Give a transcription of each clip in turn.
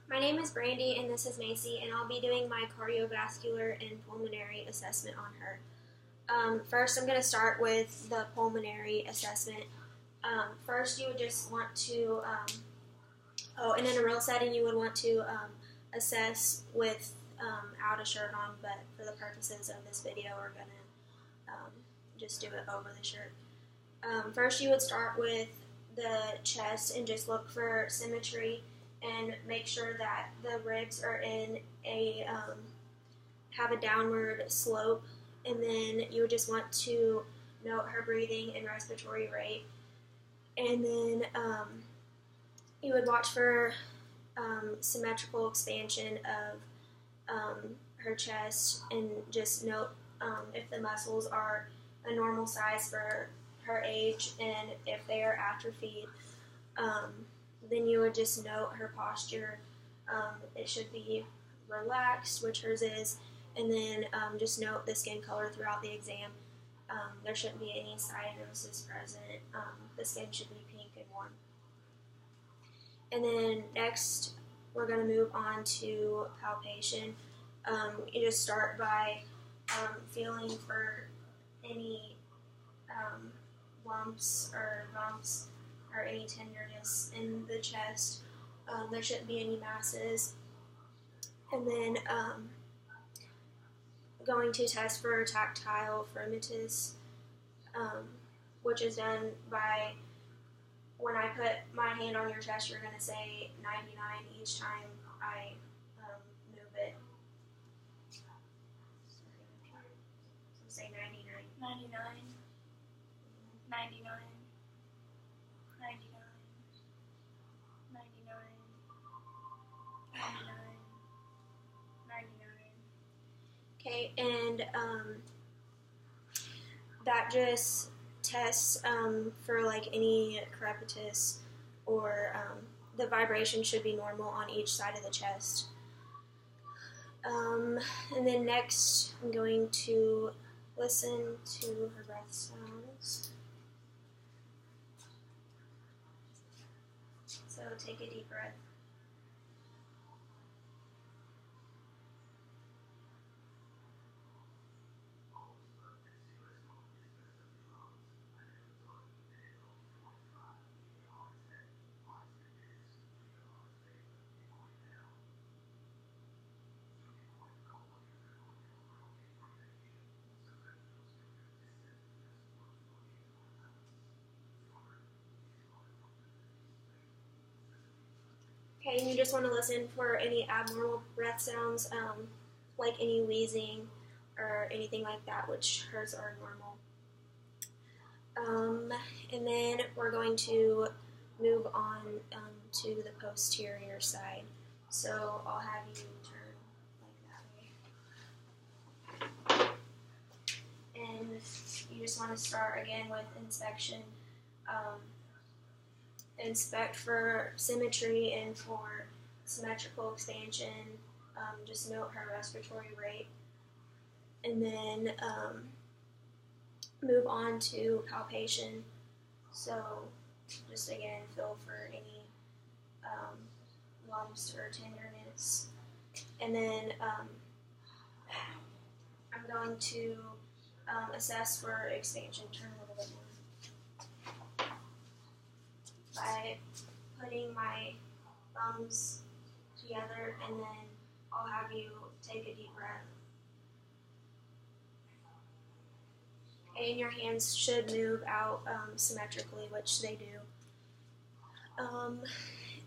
My name is Brandy and this is Macy, and I'll be doing my cardiovascular and pulmonary assessment on her. First, I'm going to start with the pulmonary assessment. First, you would just want to, and in a real setting, you would want to assess without a shirt on, but for the purposes of this video, we're going to just do it over the shirt. First, you would start with the chest and just look for symmetry and make sure that the ribs are in have a downward slope, and then you would just want to note her breathing and respiratory rate, and then you would watch for symmetrical expansion of her chest, and just note if the muscles are a normal size for her age and if they are atrophied. Then you would just note her posture. It should be relaxed, which hers is, and then just note the skin color throughout the exam. There shouldn't be any cyanosis present. The skin should be pink and warm. And then next, we're going to move on to palpation. You just start by feeling for any lumps or bumps or any tenderness in the chest. There shouldn't be any masses. And then going to test for tactile firmitus, which is done by, when I put my hand on your chest, you're going to say 99 each time I move it. So say 99. 99, 99, 99, 99, 99, 99. Okay, and that just tests for like any crepitus, or the vibration should be normal on each side of the chest. And then next, I'm going to listen to her breath sounds. So take a deep breath. Okay, and you just want to listen for any abnormal breath sounds, like any wheezing or anything like that, which hers are normal. And then we're going to move on to the posterior side. So I'll have you turn like that way. And you just want to start again with inspection. Inspect for symmetry and for symmetrical expansion. Just note her respiratory rate. And then move on to palpation. So just again, feel for any lumps or tenderness. And then I'm going to assess for expansion. Turn a little bit more. By putting my thumbs together, and then I'll have you take a deep breath. And your hands should move out symmetrically, which they do.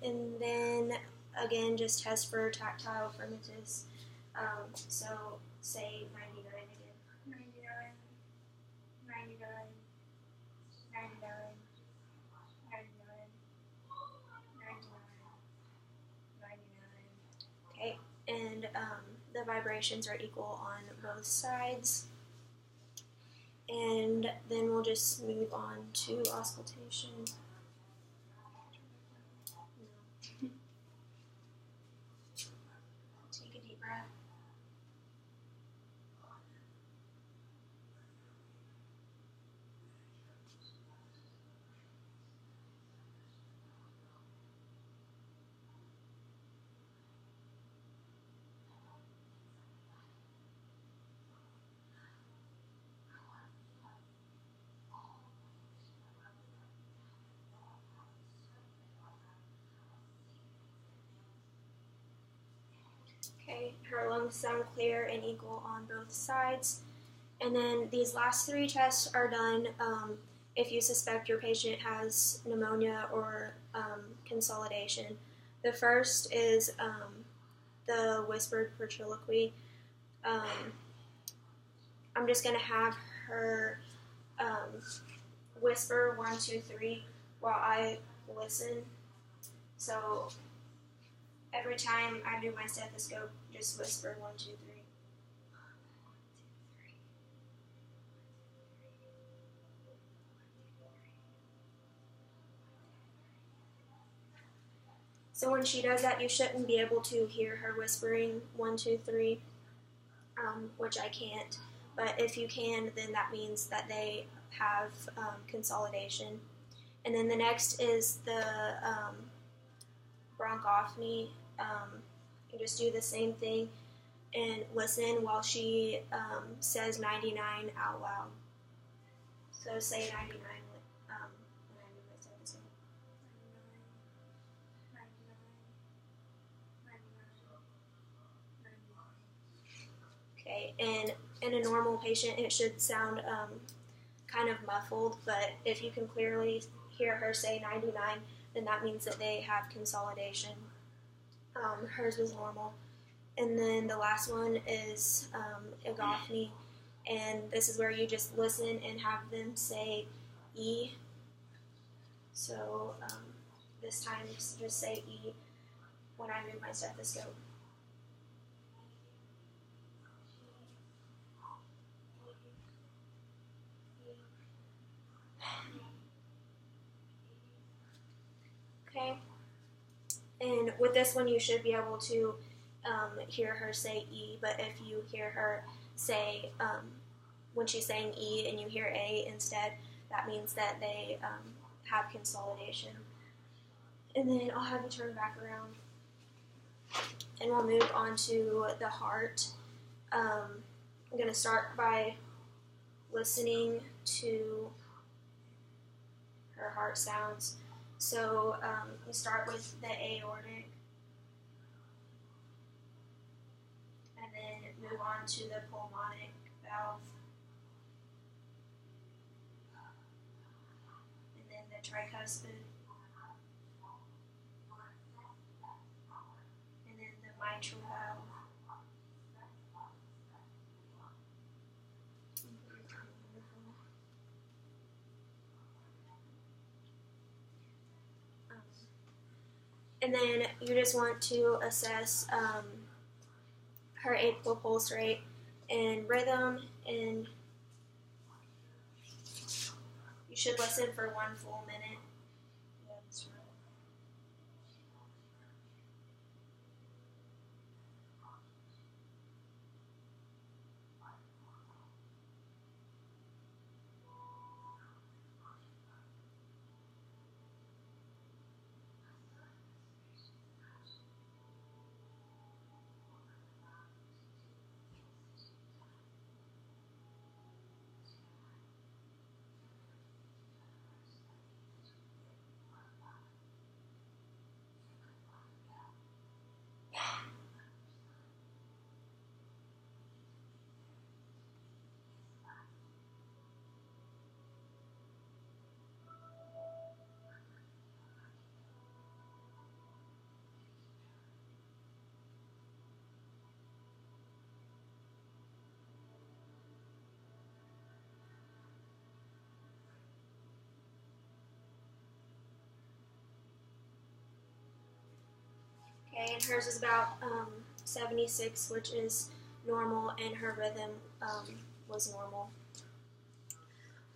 And then again, just test for tactile firmitus. So say 99 again. 99, 99, 99, 99, 99. Okay, and the vibrations are equal on both sides. And then we'll just move on to auscultation. Take a deep breath. Okay, her lungs sound clear and equal on both sides. And then these last 3 tests are done if you suspect your patient has pneumonia or consolidation. The first is the whispered pertriloquy. I'm just going to have her whisper 1, 2, 3 while I listen. So every time I do my stethoscope, just whisper 1, 2, 3. So when she does that, you shouldn't be able to hear her whispering 1, 2, 3, which I can't. But if you can, then that means that they have consolidation. And then the next is the bronchophony. You just do the same thing and listen while she says 99 out loud. So say 99 when I do my stethoscope. 99, 99, 99. Okay, and in a normal patient, it should sound kind of muffled, but if you can clearly hear her say 99, then that means that they have consolidation. Hers was normal. And then the last one is egophony, and this is where you just listen and have them say E. So this time, just say E when I move my stethoscope. Okay, and with this one you should be able to hear her say E, but if you hear her say, when she's saying E and you hear A instead, that means that they have consolidation. And then I'll have you turn back around and we'll move on to the heart. I'm going to start by listening to her heart sounds. So we start with the aortic, and then move on to the pulmonic valve, and then the tricuspid, and then the mitral valve. And then you just want to assess her apical pulse rate and rhythm, and you should listen for 1 full minute. Okay, and hers is about 76, which is normal, and her rhythm was normal.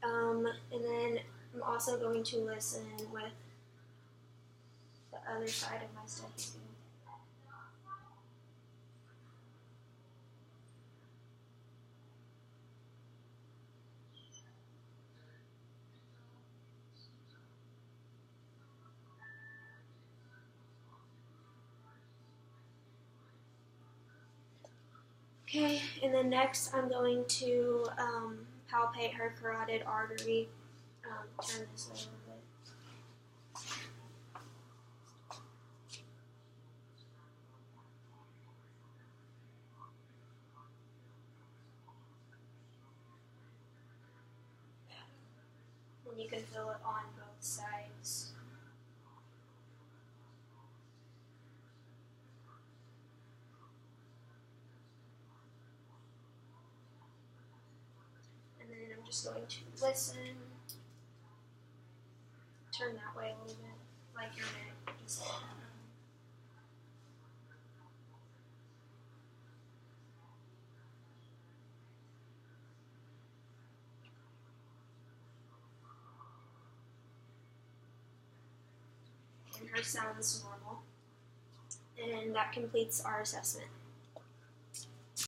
And then I'm also going to listen with the other side of my stethoscope. Okay, and then next I'm going to palpate her carotid artery. Turn this way a little bit. and you can feel it on both sides. And then I'm just going to listen. Turn that way a little bit, like your neck. Just and her sounds normal. And that completes our assessment.